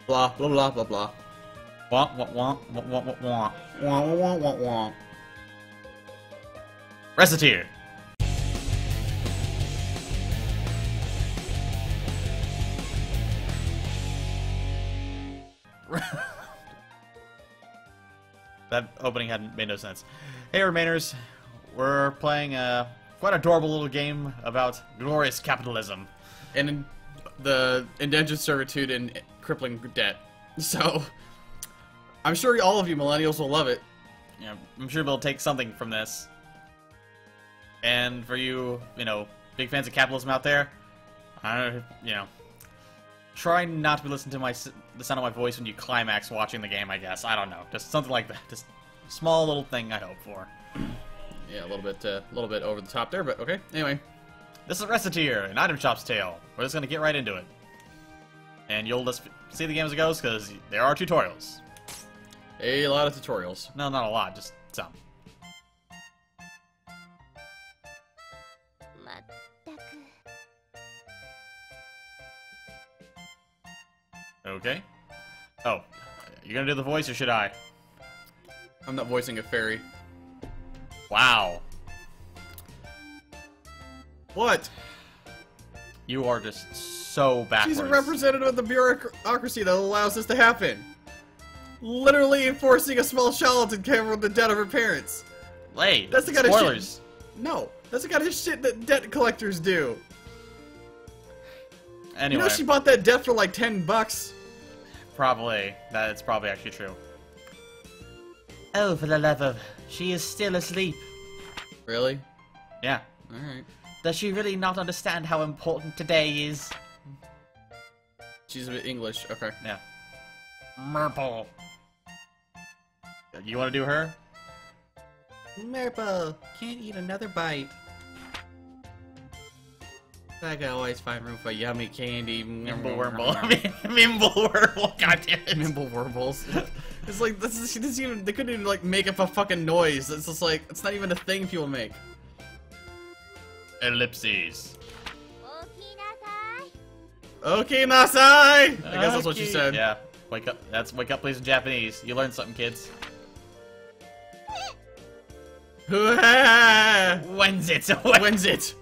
Blah, blah, blah, blah, blah. Wah, wah, wah, wah, wah, wah, wah. Wah, wah, wah, wah, wah. Recettear. That opening hadn't made no sense. Hey, Remainers. We're playing a quite adorable little game about glorious capitalism. And the indentured servitude and crippling debt. So, I'm sure all of you millennials will love it. Yeah, I'm sure we'll take something from this. And for you, big fans of capitalism out there, try not to be listening to the sound of my voice when you climax watching the game, I guess. I don't know. Just something like that. Just a small little thing I hope for. Yeah, a little bit over the top there, but okay. Anyway. This is Recettear, an item shop's tale. We're just gonna get right into it. And you'll just see the game as it goes, because there are tutorials. A lot of tutorials. No, not a lot, just some. Okay. Oh, you gonna do the voice or should I? I'm not voicing a fairy. Wow. What? You are just so backwards. She's a representative of the bureaucracy that allows this to happen. Literally enforcing a small charlatan to cover the debt of her parents. Hey, that's the kind spoilers. of shit. No, that's the kind of shit that debt collectors do. Anyway. You know she bought that debt for like $10. Probably. That's probably actually true. Oh, for the love of... She is still asleep. Really? Yeah. Alright. Does she really not understand how important today is? She's a bit English. Okay. Yeah. Merple. You want to do her? Merple, can't eat another bite. I can always find room for yummy candy. Mimble Wurble. Mimble Wurble. God damn it. Mimble Wurbles. It's like she doesn't even. They couldn't even like make up a fucking noise. It's just like it's not even a thing people make. Ellipses. Okay, Nasai. I guess that's what she said. Yeah. Wake up. That's wake up, please, in Japanese. You learned something, kids. When's it? When's it?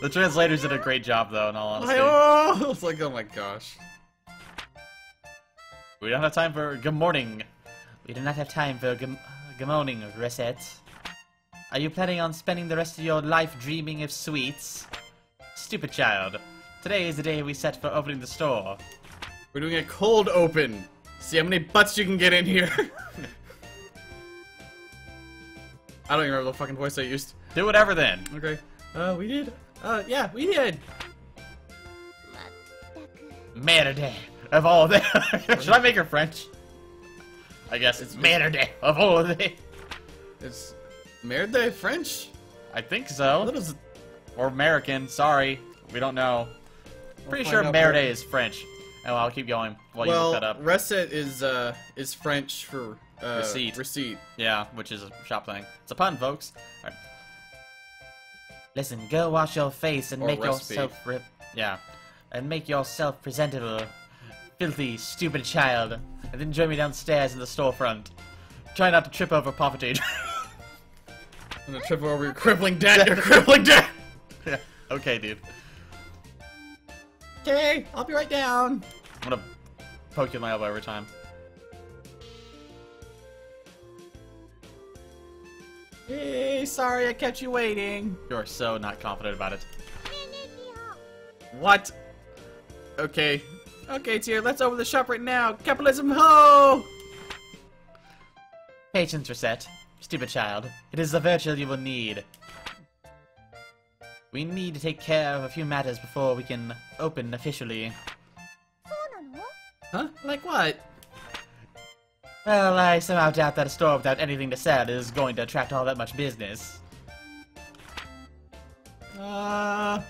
The translators did a great job, though, in all honesty. It's like, oh my gosh. We don't have time for good morning. We do not have time for good morning, Recette. Are you planning on spending the rest of your life dreaming of sweets? Stupid child. Today is the day we set for opening the store. We're doing a cold open. See how many butts you can get in here. I don't even remember the fucking voice I used. Do whatever then. Okay. We did. Yeah, we did. Merde of all of them. Should I make her French? I guess it's merde of all of them. It's merde French? I think so. What is it? Or American. Sorry, we don't know. Pretty sure merde is French. Oh, I'll keep going while you look that up. Recette is French for receipt. Receipt. Yeah, which is a shop thing. It's a pun, folks. All right. Listen, go wash your face and make recipe. yourself presentable, filthy, stupid child, and then join me downstairs in the storefront. Try not to trip over poverty. I'm gonna trip over your crippling debt. Your crippling debt. Yeah. Okay, dude. Okay, I'll be right down. I'm gonna poke you in my elbow every time. Hey, sorry I kept you waiting. You are so not confident about it. What? Okay. Okay, Tier, let's open the shop right now. Capitalism, ho! Patience, Recette. Stupid child. It is the virtue you will need. We need to take care of a few matters before we can open officially. Huh? Like what? Well, I somehow doubt that a store without anything to sell is going to attract all that much business. Oh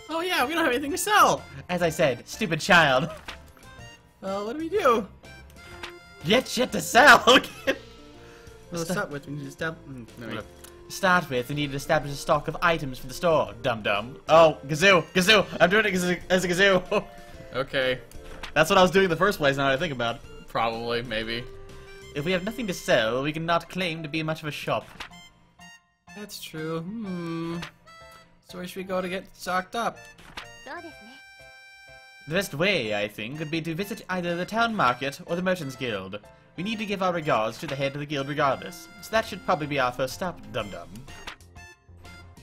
yeah, we don't have anything to sell! As I said, stupid child. Well, what do we do? Get shit to sell! Well, start with, we need to stop... To start with, we need to establish a stock of items for the store, dum-dum. Oh, Gazoo! Gazoo! I'm doing it as a Gazoo! Okay. That's what I was doing in the first place, now that I think about it. Probably, maybe. If we have nothing to sell, we cannot claim to be much of a shop. That's true. So where should we go to get stocked up? The best way, I think, would be to visit either the town market or the Merchants Guild. We need to give our regards to the head of the guild regardless, so that should probably be our first stop, dum-dum.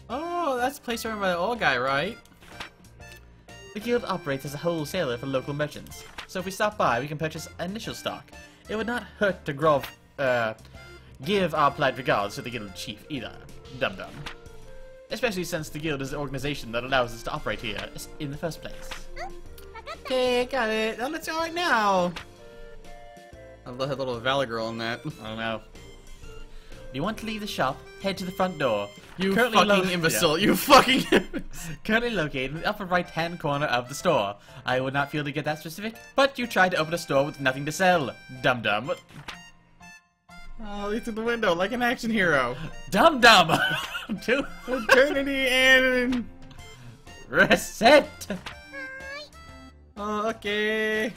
Oh, that's the place run by the old guy, right? The guild operates as a wholesaler for local merchants, so if we stop by, we can purchase initial stock. It would not hurt to give our polite regards to the guild chief either, dum-dum. Especially since the guild is the organization that allows us to operate here in the first place. Okay, got it. Now let's go right now. I love that little Valley Girl in that. I don't know. If you want to leave the shop, head to the front door. You Currently fucking imbecile. You fucking Currently located in the upper right-hand corner of the store. I would not feel to get that specific, but you tried to open a store with nothing to sell. Dum-dum. Oh, he's through the window like an action hero. Dum-dum! To Eternity and... reset! Oh, okay.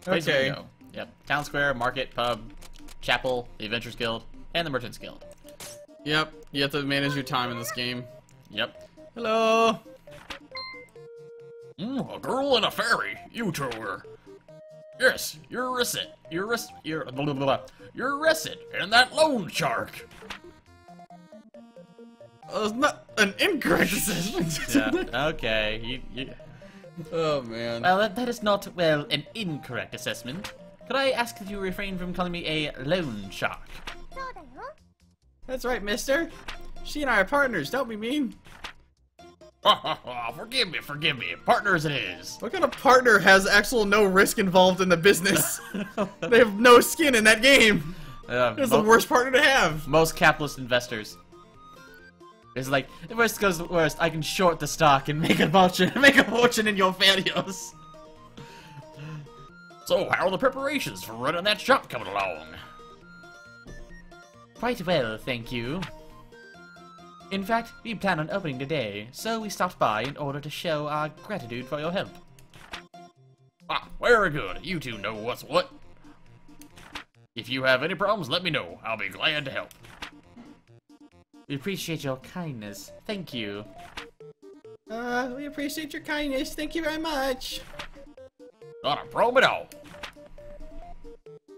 Place where Okay. you go. Yep. Town square, market, pub, chapel, the Adventurers Guild, and the Merchants Guild. Yep. You have to manage your time in this game. Yep. Hello. A girl and a fairy. You two are. Yes, you're Recettear. You're blah, blah, blah. You're Recettear and that loan shark. Oh, it's not an incorrect assessment. Yeah. Okay. Oh, man. Well, that is not, well, an incorrect assessment. Could I ask that you refrain from calling me a loan shark? That's right, mister. She and I are partners. Don't be mean. Forgive me. Partners it is. What kind of partner has actual no risk involved in the business? They have no skin in that game. That's the worst partner to have. Most capitalist investors. It's like, if worst goes to worst, I can short the stock and make a fortune in your failures. So, how are the preparations for running that shop coming along? Quite well, thank you. In fact, we plan on opening today, so we stopped by in order to show our gratitude for your help. Ah, very good. You two know what's what. If you have any problems, let me know. I'll be glad to help. We appreciate your kindness. Thank you. We appreciate your kindness. Thank you very much. Not a problem at all.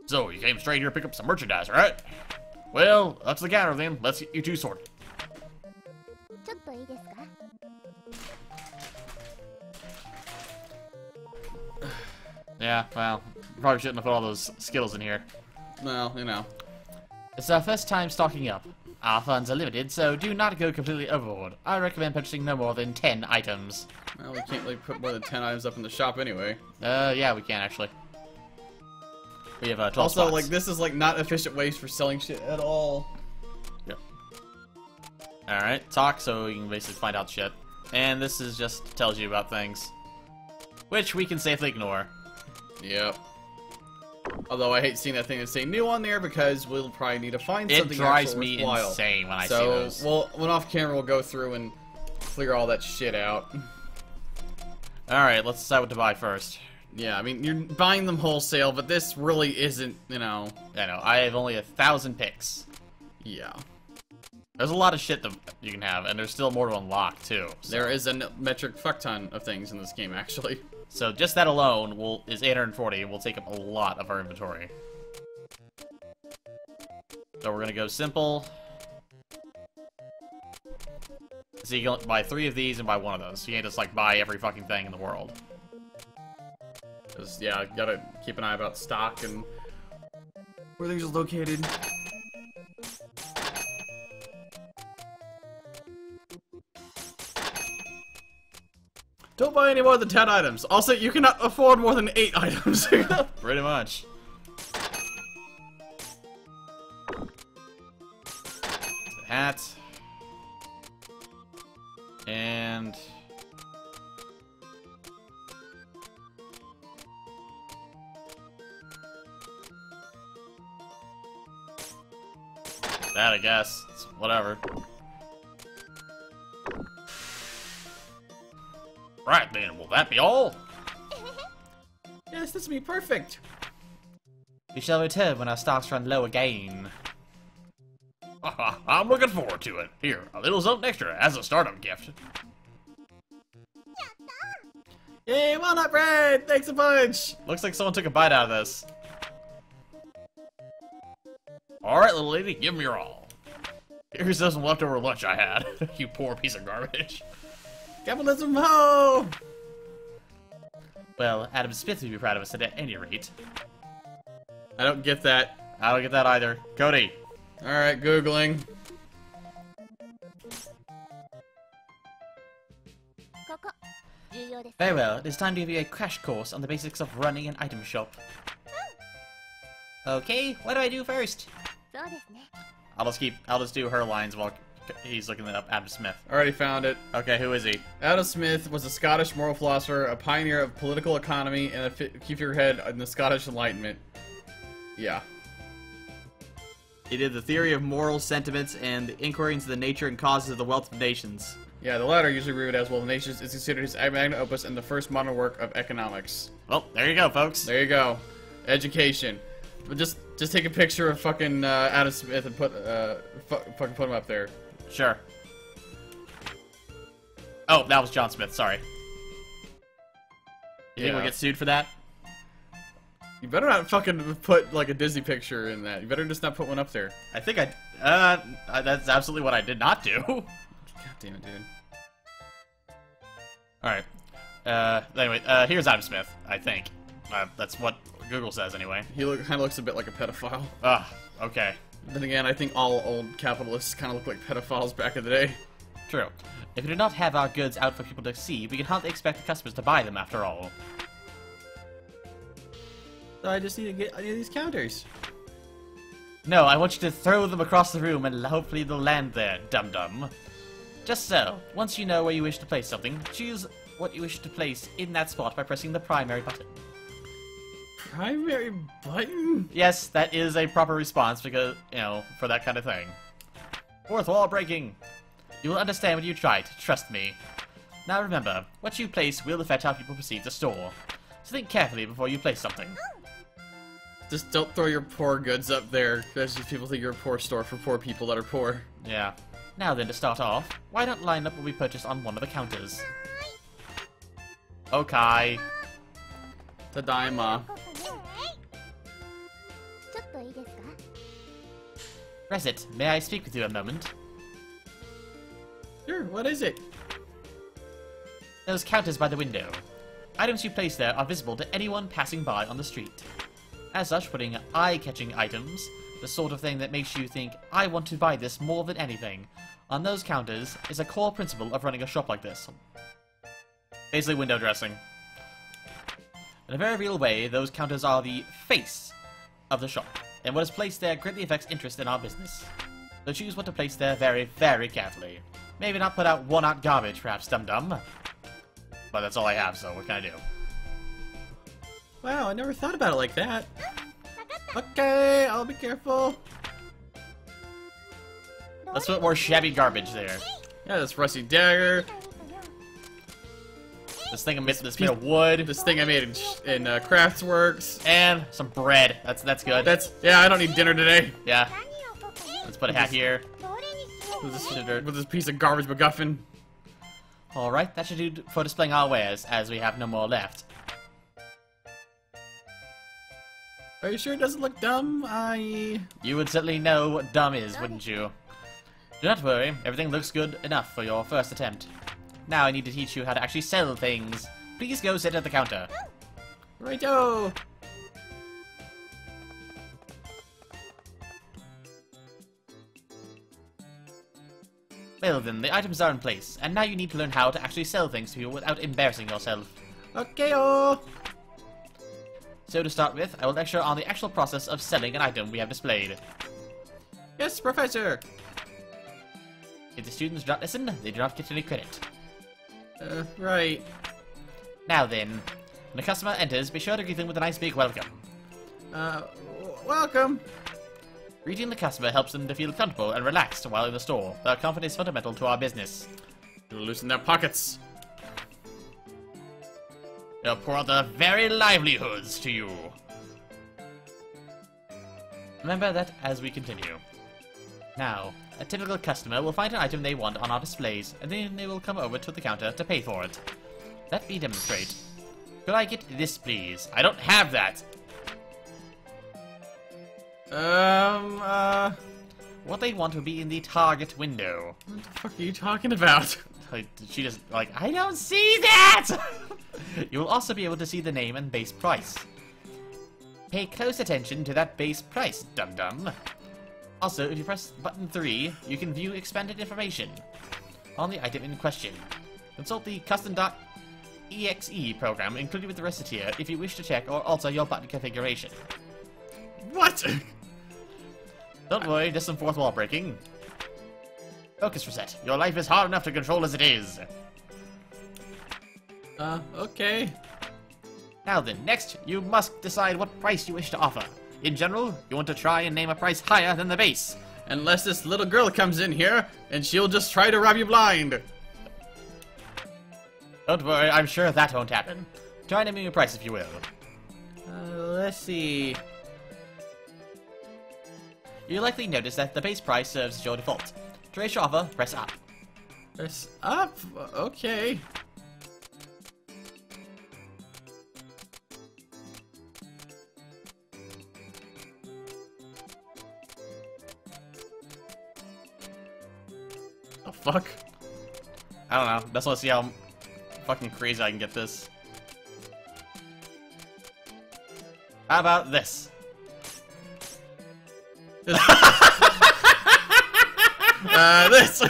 So, you came straight here to pick up some merchandise, right? Well, that's the counter then. Let's get you two sorted. Yeah, well, probably shouldn't have put all those Skittles in here. Well, you know. It's our first time stocking up. Our funds are limited, so do not go completely overboard. I recommend purchasing no more than 10 items. Well, we can't really put more than 10 items up in the shop anyway. Yeah, we can actually. We have 12 Also, spots. like, this is, like, not efficient ways for selling shit at all. Yep. Alright, talk so you can basically find out shit. And this is just tells you about things. Which we can safely ignore. Yep. Although I hate seeing that thing that say new on there because we'll probably need to find It something drives actual me worthwhile. insane when I see So, those. well, when off camera, we'll go through and clear all that shit out. Alright, let's decide what to buy first. Yeah, I mean, you're buying them wholesale, but this really isn't, you know... I know, I have only 1,000 picks. Yeah. There's a lot of shit that you can have, and there's still more to unlock, too. So. There is a metric fuck ton of things in this game, actually. So just that alone is 840 and will take up a lot of our inventory. So we're gonna go simple. So you can buy 3 of these and buy 1 of those. So you can't just like buy every fucking thing in the world. Because, yeah, gotta keep an eye about stock and where things are located. Don't buy any more than 10 items. Also, you cannot afford more than 8 items. Pretty much. Hat. And... That, I guess. It's whatever. Right then, will that be all? Yes, this will be perfect. We shall return when our stocks run low again. I'm looking forward to it. Here, a little something extra as a startup gift. Yay, walnut bread! Thanks a bunch! Looks like someone took a bite out of this. Alright, little lady, give me your all. Here's some leftover lunch I had. You poor piece of garbage. Capitalism ho! Well, Adam Smith would be proud of us at any rate. I don't get that. I don't get that either. Cody. Alright, Googling. Very well, it is time to give you a crash course on the basics of running an item shop. Okay, what do I do first? I'll just do her lines while he's looking up Adam Smith. Already found it. Okay, who is he? Adam Smith was a Scottish moral philosopher, a pioneer of political economy, and a keep your head in the Scottish Enlightenment. Yeah. He did the theory of moral sentiments and the inquiry into the nature and causes of the wealth of nations. Yeah, the latter, usually reviewed as well. The Nations is considered his magnum opus and the first modern work of economics. Well, there you go, folks. There you go. Education. But just take a picture of fucking Adam Smith and fucking put him up there. Sure. Oh, that was John Smith, sorry. You think we'll get sued for that? You better not fucking put, like, a Disney picture in that. You better just not put one up there. I think that's absolutely what I did not do. God damn it, dude. Alright. Anyway, here's Adam Smith, I think. That's what Google says, anyway. He kind of looks a bit like a pedophile. Okay. Then again, I think all old capitalists kind of look like pedophiles back in the day. True. If we do not have our goods out for people to see, we can hardly expect the customers to buy them after all. So I just need to get these counters. No, I want you to throw them across the room and hopefully they'll land there, dum-dum. Just so, once you know where you wish to place something, choose what you wish to place in that spot by pressing the primary button. Primary button? Yes, that is a proper response because, you know, for that kind of thing. Fourth wall breaking. You will understand when you try it, trust me. Now remember, what you place will affect how people perceive the store. So think carefully before you place something. Just don't throw your poor goods up there, because people think you're a poor store for poor people that are poor. Yeah. Now then, to start off, why not line up what we purchased on one of the counters? Okay. Tadaima. Recettear, may I speak with you a moment? Sure, what is it? Those counters by the window. Items you place there are visible to anyone passing by on the street. As such, putting eye-catching items, the sort of thing that makes you think, I want to buy this more than anything, on those counters is a core principle of running a shop like this. Basically window dressing. In a very real way, those counters are the face of the shop, and what is placed there greatly affects interest in our business. So choose what to place there very, very carefully. Maybe not put out worn-out garbage, perhaps, dum-dum. But that's all I have, so what can I do? Wow, I never thought about it like that. Okay, I'll be careful. Let's put more shabby garbage there. Yeah, this rusty dagger. This thing this made of wood. This thing I made in Craftsworks. And some bread. That's good. Yeah, I don't need dinner today. Yeah. Let's put a hat here. With this piece of garbage MacGuffin. Alright, that should do for displaying our wares, as we have no more left. Are you sure it doesn't look dumb? You would certainly know what dumb is, wouldn't you? Do not worry, everything looks good enough for your first attempt. Now I need to teach you how to actually sell things. Please go sit at the counter. Righto! Well then, the items are in place, and now you need to learn how to actually sell things to people without embarrassing yourself. Okay-o! So to start with, I will lecture on the actual process of selling an item we have displayed. Yes, Professor! If the students do not listen, they do not get any credit. Right. Now then, when a customer enters, be sure to greet them with a nice big welcome. Welcome! Greeting the customer helps them to feel comfortable and relaxed while in the store. Their comfort is fundamental to our business. It'll loosen their pockets. They'll pour out their very livelihoods to you. Remember that as we continue. Now, a typical customer will find an item they want on our displays, and then they will come over to the counter to pay for it. Let me demonstrate. Could I get this, please? I don't have that. What they want will be in the target window. What the fuck are you talking about? Like, she just, like, I don't see that! You will also be able to see the name and base price. Pay close attention to that base price, dum-dum. Also, if you press button 3, you can view expanded information on the item in question. Consult the custom.exe program included with the Recettear if you wish to check or alter your button configuration. What? Don't worry, just some fourth wall breaking. Focus reset. Your life is hard enough to control as it is. Okay. Now then, next, you must decide what price you wish to offer. In general, you want to try and name a price higher than the base. Unless this little girl comes in here, and she'll just try to rob you blind. Don't worry, I'm sure that won't happen. Try naming a price if you will. Let's see. You'll likely notice that the base price serves as your default. To raise your offer, press up. Press up? Okay. The fuck? I don't know. Just want to see how fucking crazy I can get this. How about this? This.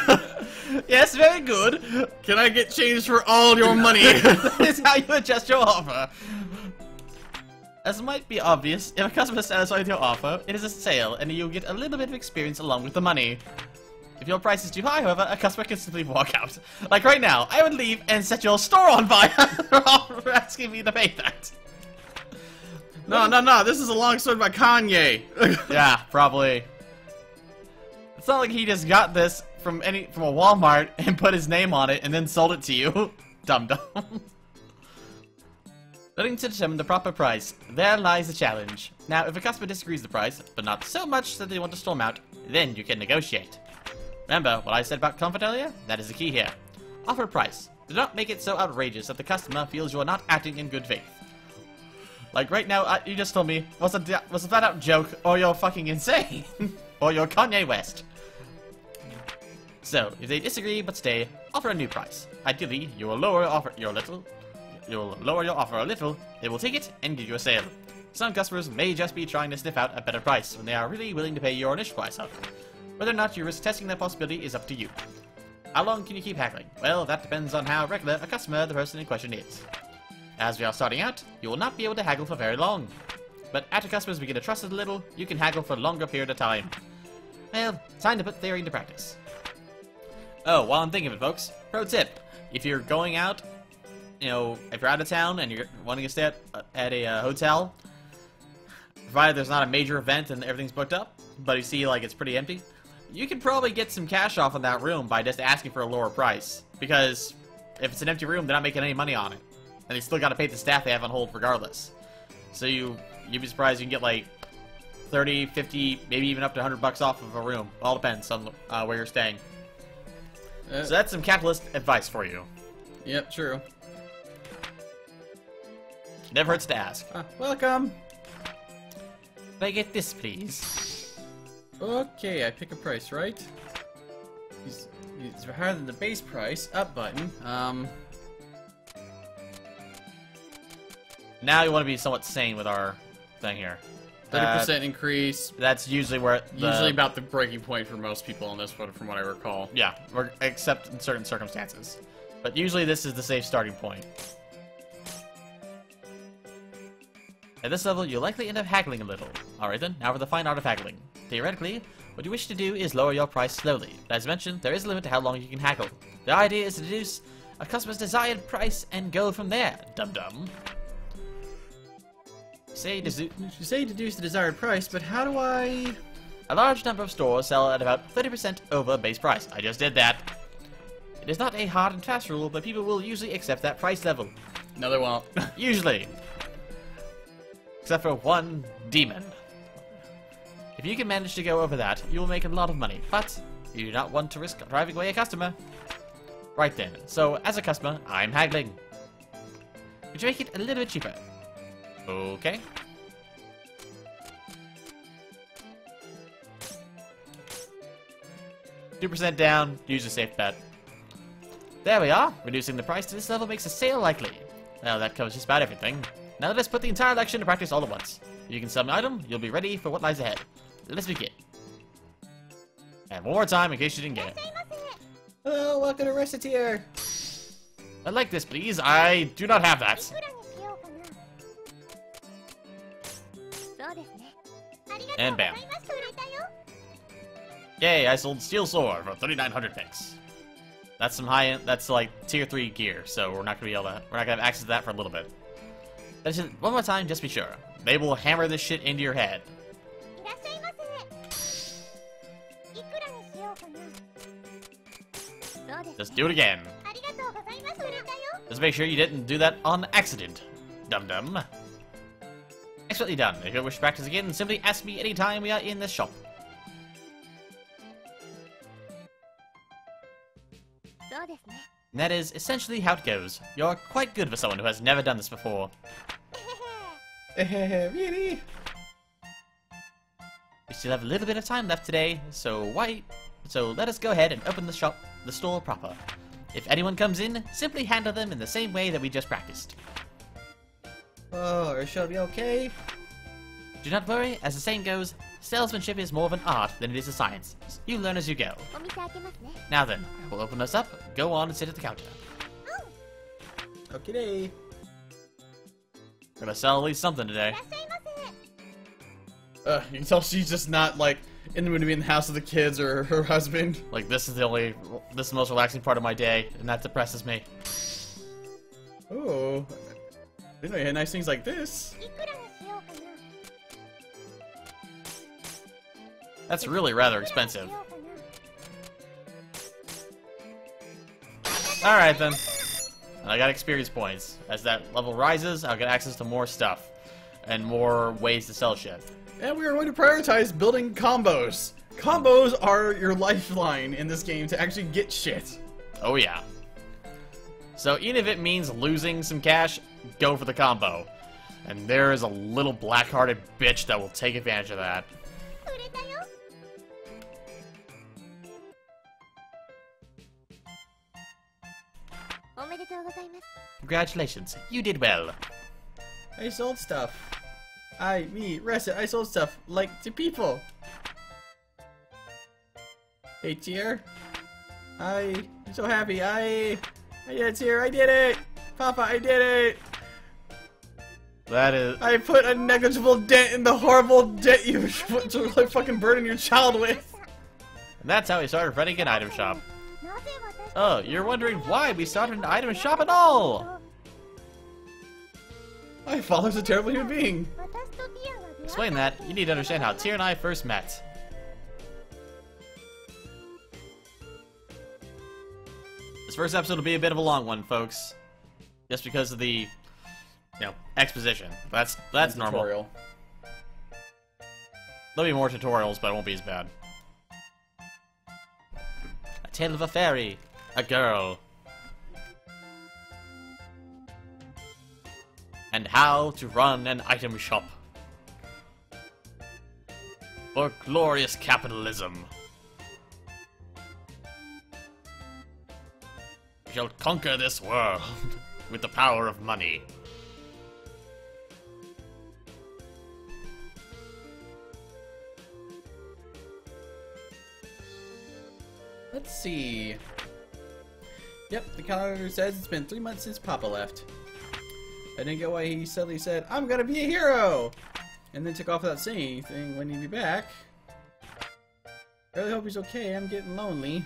Yes, very good. Can I get change for all your money? That is how you adjust your offer. As might be obvious, if a customer is satisfied with your offer, it is a sale, and you'll get a little bit of experience along with the money. If your price is too high, however, a customer can simply walk out. Like right now, I would leave and set your store on fire for asking me to pay that. No, this is a long story about Kanye. Yeah, probably. It's not like he just got this from a Walmart and put his name on it and then sold it to you. Dum-dum. Letting to determine the proper price, there lies the challenge. Now, if a customer disagrees with the price, but not so much that they want to storm out, then you can negotiate. Remember what I said about comfort earlier? That is the key here. Offer a price. Do not make it so outrageous that the customer feels you are not acting in good faith. Like right now, you just told me, was a flat-out joke, or you're fucking insane, or you're Kanye West. So, if they disagree but stay, offer a new price. Ideally, you will lower your offer a little, they will take it and give you a sale. Some customers may just be trying to sniff out a better price when they are really willing to pay your initial price up. Whether or not you risk testing that possibility is up to you. How long can you keep haggling? Well, that depends on how regular a customer the person in question is. As we are starting out, you will not be able to haggle for very long. But after customers begin to trust us a little, you can haggle for a longer period of time. Well, time to put theory into practice. Oh, while I'm thinking of it, folks, pro tip. If you're going out, you know, if you're out of town and you're wanting to stay at a hotel, provided there's not a major event and everything's booked up, but you see, like, it's pretty empty, you can probably get some cash off on that room by just asking for a lower price. Because if it's an empty room, they're not making any money on it. And they still gotta pay the staff they have on hold regardless. So you'd be surprised you can get like 30, 50, maybe even up to $100 off of a room. All depends on where you're staying. So that's some capitalist advice for you. Yep, true. Never hurts to ask. Welcome. Can I get this, please? Okay, I pick a price, right? It's higher than the base price. Up button. Now you want to be somewhat sane with our thing here. 30% increase. That's usually where Usually about the breaking point for most people on this one, from what I recall. Yeah, except in certain circumstances. But usually this is the safe starting point. At this level, you'll likely end up haggling a little. Alright then, now for the fine art of haggling. Theoretically, what you wish to do is lower your price slowly. But as mentioned, there is a limit to how long you can haggle. The idea is to deduce a customer's desired price and go from there, dum-dum. You say deduce the desired price, but how do I... A large number of stores sell at about 30% over base price. I just did that. It is not a hard and fast rule, but people will usually accept that price level. No, they won't. Usually. Except for one demon. If you can manage to go over that, you will make a lot of money, but you do not want to risk driving away a customer. Right then, so as a customer, I'm haggling. Would you make it a little bit cheaper? Okay. %2 down, use a safe bet. There we are. Reducing the price to this level makes a sale likely. Well, that covers just about everything. Now let us put the entire election into practice all at once. If you can sell an item, you'll be ready for what lies ahead. Let's begin. And one more time in case you didn't get it. Hello, welcome to Recettear. I'd like this, please. I do not have that. And bam. Yay, I sold Steel Sword for 3,900 picks. That's some high end, that's like tier 3 gear, so we're not gonna be able to, we're not gonna have access to that for a little bit. That's just, one more time, just be sure. They will hammer this shit into your head. Just do it again. Just make sure you didn't do that on accident, dum-dum. Excellently done. If you wish to practice again, simply ask me anytime we are in this shop. And that is essentially how it goes. You're quite good for someone who has never done this before. Really? We still have a little bit of time left today, so let us go ahead and open the store proper. If anyone comes in, simply handle them in the same way that we just practiced. Oh, it should be okay. Do not worry, as the saying goes, salesmanship is more of an art than it is a science. You learn as you go. Now then, I will open us up, go on and sit at the counter. Okay. Gonna sell at least something today. You can tell she's just not, like, in the mood to be in the house with the kids or her husband. Like, this is the most relaxing part of my day, and that depresses me. Oh. You know you had nice things like this. That's really rather expensive. Alright then. I got experience points. As that level rises, I'll get access to more stuff. And more ways to sell shit. And we are going to prioritize building combos. Combos are your lifeline in this game to actually get shit. Oh yeah. So even if it means losing some cash, go for the combo. And there is a little black-hearted bitch that will take advantage of that. Congratulations, you did well. I sold stuff. I sold stuff, like, to people. Hey, Tier. I'm so happy. I did it, Tier. I did it. Papa, I did it. That is... I put a negligible dent in the horrible debt you like fucking burden your child with. And that's how we started running an item shop. Oh, you're wondering why we started an item shop at all? My father's a terrible human being. To explain that, you need to understand how Tyr and I first met. This first episode will be a bit of a long one, folks. Just because of the, exposition. That's normal. Tutorial. There'll be more tutorials, but it won't be as bad. A tale of a fairy. A girl. And how to run an item shop. For glorious capitalism. We shall conquer this world with the power of money. Let's see. Yep, the calendar says it's been 3 months since Papa left. I didn't get why he suddenly said, "I'm gonna be a hero!" and then took off without saying anything when he'd be back. I really hope he's okay. I'm getting lonely.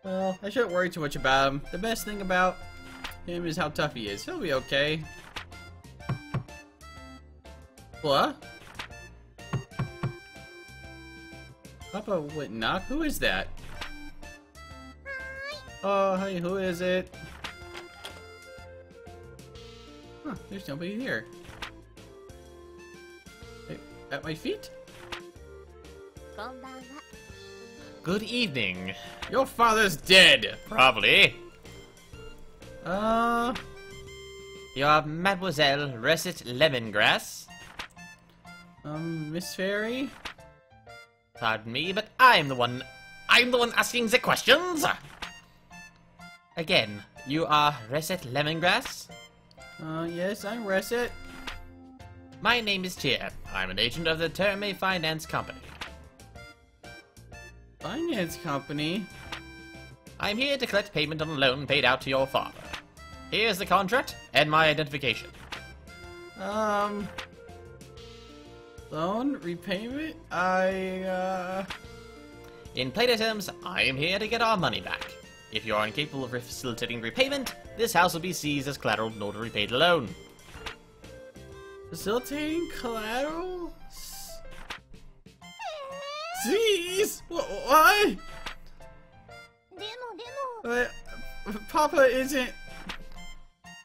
Well, I shouldn't worry too much about him. The best thing about him is how tough he is. He'll be okay. What? Papa would knock? Who is that? Oh, hey, who is it? Huh, there's nobody here. Hey, at my feet? Good evening. Your father's dead! Probably. You're Mademoiselle Recettear Lemongrass? Miss Fairy? Pardon me, but I'm the one asking the questions! Again, you are Recettear Lemongrass? Yes, I'm Recett. My name is Tear. I'm an agent of the Terme Finance Company. Finance company? I'm here to collect payment on a loan paid out to your father. Here's the contract and my identification. Loan? Repayment? In plainer terms, I am here to get our money back. If you are incapable of facilitating repayment, this house will be seized as collateral in order to repay the loan. Facilitating collateral? Seize? What? Papa isn't...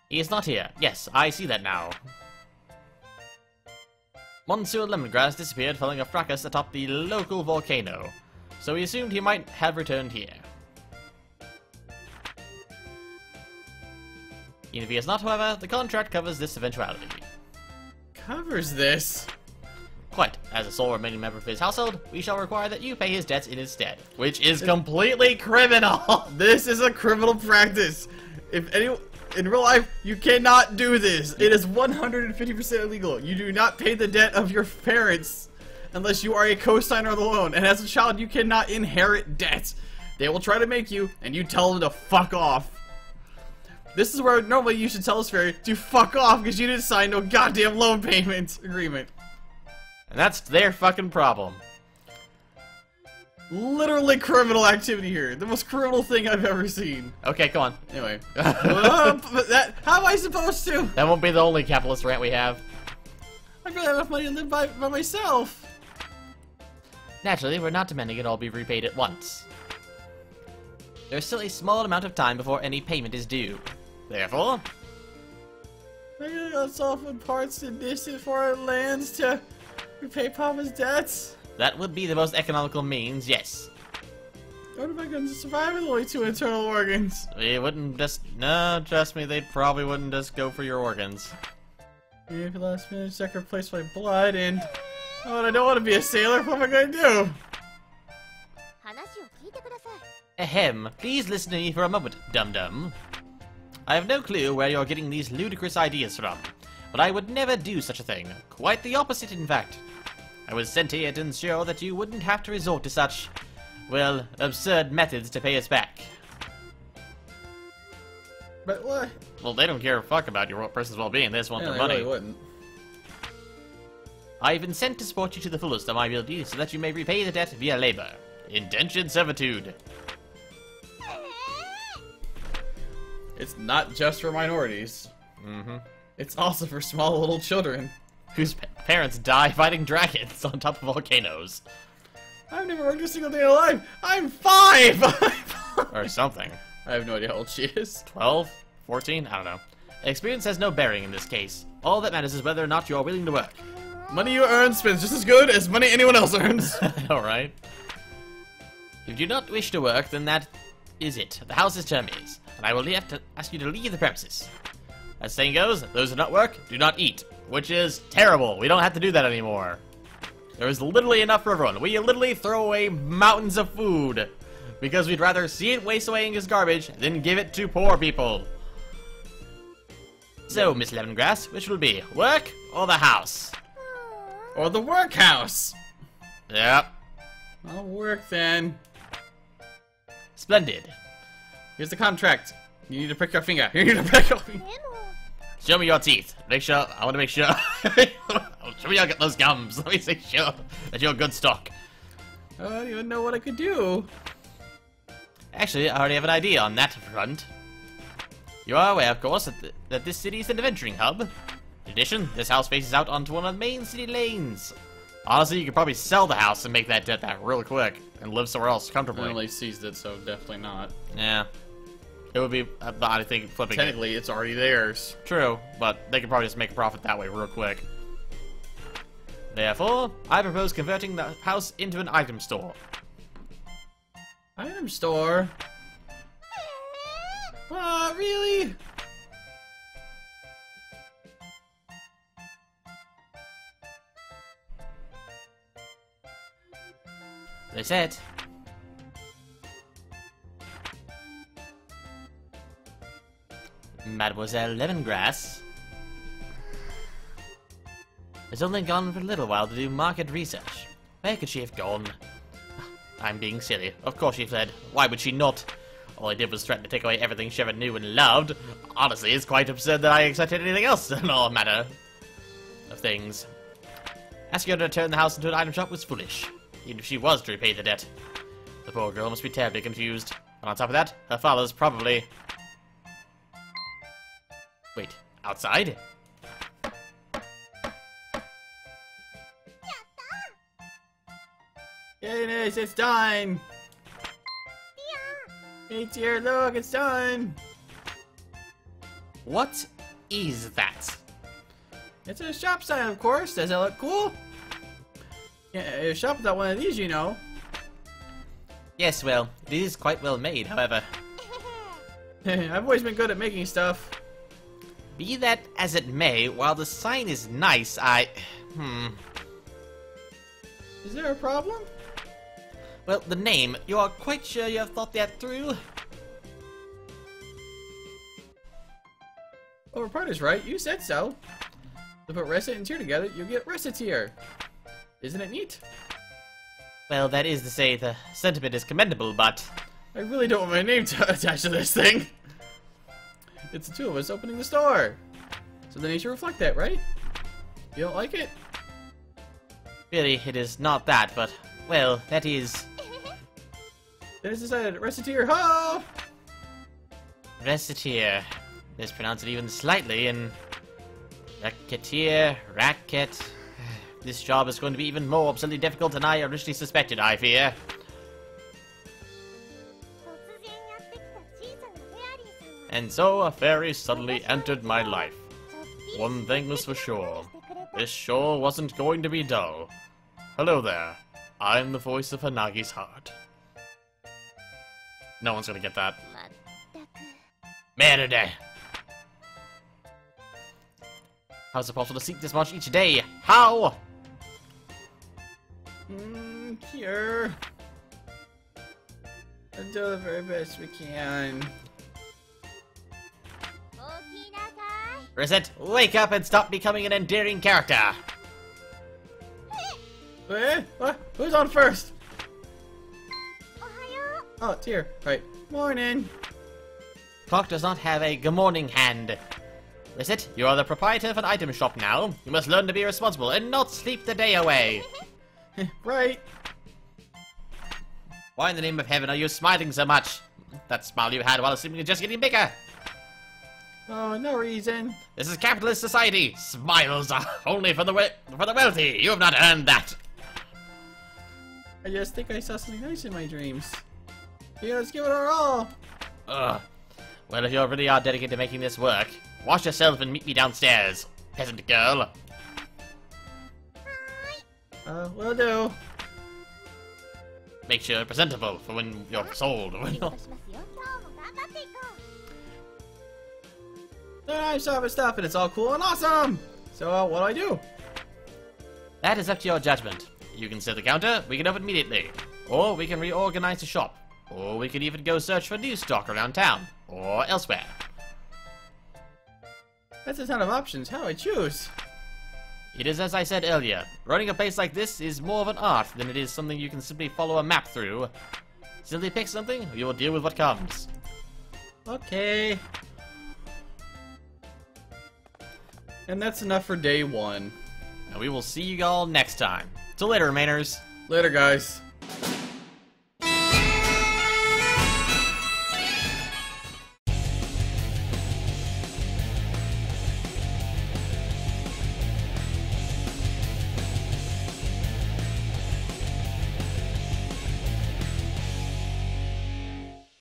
He is not here. Yes, I see that now. Monsieur Lemongrass disappeared following a fracas atop the local volcano, so we assumed he might have returned here. Even if he has not, however, the contract covers this eventuality. Covers this? Quite. As a sole remaining member of his household, we shall require that you pay his debts in his stead. Which is completely criminal! This is a criminal practice! If any... In real life, you cannot do this. It is 150% illegal. You do not pay the debt of your parents unless you are a co-signer of the loan. And as a child, you cannot inherit debt. They will try to make you, and you tell them to fuck off. This is where normally you should tell us Fairy to fuck off because you didn't sign no goddamn loan payment agreement. And that's their fucking problem. Literally criminal activity here. The most criminal thing I've ever seen. Okay, come on. Anyway. But how am I supposed to? That won't be the only capitalist rant we have. I really have enough money to live by myself. Naturally, we're not demanding it all be repaid at once. There's still a small amount of time before any payment is due. Therefore, I'm gonna go soften parts and distant foreign lands to repay Papa's debts. that would be the most economical means, yes. What am I going to survive with only 2 internal organs? We wouldn't just... No, trust me, they probably wouldn't just go for your organs. If the last minute I can replace my blood and... Oh, and I don't want to be a sailor, what am I going to do? Ahem, please listen to me for a moment, dum-dum. I have no clue where you're getting these ludicrous ideas from, but I would never do such a thing. Quite the opposite, in fact. I was sent here to ensure that you wouldn't have to resort to such, well, absurd methods to pay us back. But what? Well, they don't care a fuck about your person's well-being, they just want Yeah, their they money. really wouldn't. I've been sent to support you to the fullest of my ability so that you may repay the debt via labor. Indentured servitude. It's not just for minorities. Mm-hmm. It's also for small little children. Whose parents die fighting dragons on top of volcanoes. I've never worked a single day in my life. I'm 5! Or something. I have no idea how old she is. 12? 14? I don't know. Experience has no bearing in this case. All that matters is whether or not you are willing to work. Money you earn spends just as good as money anyone else earns. Alright. If you do not wish to work, then that is it. The house is Termes, and I will have to ask you to leave the premises. As saying goes, those who do not work, do not eat. Which is terrible. We don't have to do that anymore. There is literally enough for everyone. We literally throw away mountains of food. Because we'd rather see it waste away as garbage than give it to poor people. So, Miss Lemongrass, which will be, work or the house? Or the workhouse. Yep. I'll work then. Splendid. Here's the contract. You need to prick your finger. You need to prick your finger. Show me your teeth. Make sure. I want to make sure. Show me how to get those gums. Let me make sure that you're good stock. I don't even know what I could do. Actually, I already have an idea on that front. You are aware, of course, that this city is an adventuring hub. In addition, this house faces out onto one of the main city lanes. Honestly, you could probably sell the house and make that debt back real quick and live somewhere else I comfortably. only seized it, so definitely not. Yeah. It would be, I think, flipping Technically, it's already theirs. True, but they could probably just make a profit that way real quick. Therefore, I propose converting the house into an item store. Item store? Really? Recette. Mademoiselle Lemongrass has only gone for a little while to do market research. Where could she have gone? I'm being silly. Of course she fled. Why would she not? All I did was threaten to take away everything she ever knew and loved. Honestly, it's quite absurd that I accepted anything else in all matter of things. Asking her to turn the house into an item shop was foolish, even if she was to repay the debt. The poor girl must be terribly confused. And on top of that, her father's probably... Wait, outside? Ines, it's done! Hey, dear, look, it's done! What is that? It's a shop sign, of course. Does it look cool? Yeah, shop without one of these, you know. Yes, well, it is quite well made, however. I've always been good at making stuff. Be that as it may, while the sign is nice, Is there a problem? Well, the name, you are quite sure you have thought that through? Overparter's right, you said so. To put Recettear and Tier together, you get Recettear. Isn't it neat? Well, that is to say, the sentiment is commendable, but... I really don't want my name attached to this thing. It's the two of us opening the store. So then you should reflect that, right? You don't like it? Really, it is not that, but, well, that is... Then it's decided, Recettear, ho! Recettear. Mispronounce it even slightly, and... Recettear, racket... This job is going to be even more absolutely difficult than I originally suspected, I fear. And so a fairy suddenly entered my life. One thing was for sure. This sure wasn't going to be dull. Hello there. I'm the voice of Hanagi's heart. No one's gonna get that. Merde! How's it possible to seek this much each day? How? Here. We'll do the very best we can. Recette, wake up and stop becoming an endearing character! What? Who's on first? Oh, Tier. Right. Morning. Clock does not have a good morning hand. Recette, you are the proprietor of an item shop now. You must learn to be responsible and not sleep the day away. Right. Why in the name of heaven are you smiling so much? That smile you had while sleeping is just getting bigger. Oh, no reason. This is capitalist society. Smiles are only for the wealthy. You have not earned that. I just think I saw something nice in my dreams. Yeah, let's give it our all. Ugh. Well, if you really are dedicated to making this work, wash yourself and meet me downstairs, peasant girl. Will do. Make sure you're presentable for when you're sold. Then I'm shopping stuff and it's all cool and awesome. So, what do? That is up to your judgment. You can set the counter, we can open immediately. Or we can reorganize the shop. Or we could even go search for new stock around town. Or elsewhere. That's a ton of options. How do I choose? It is as I said earlier. Running a place like this is more of an art than it is something you can simply follow a map through. Simply pick something, you will deal with what comes. Okay. And that's enough for day one. And we will see you all next time. Till later, Remainers. Later, guys.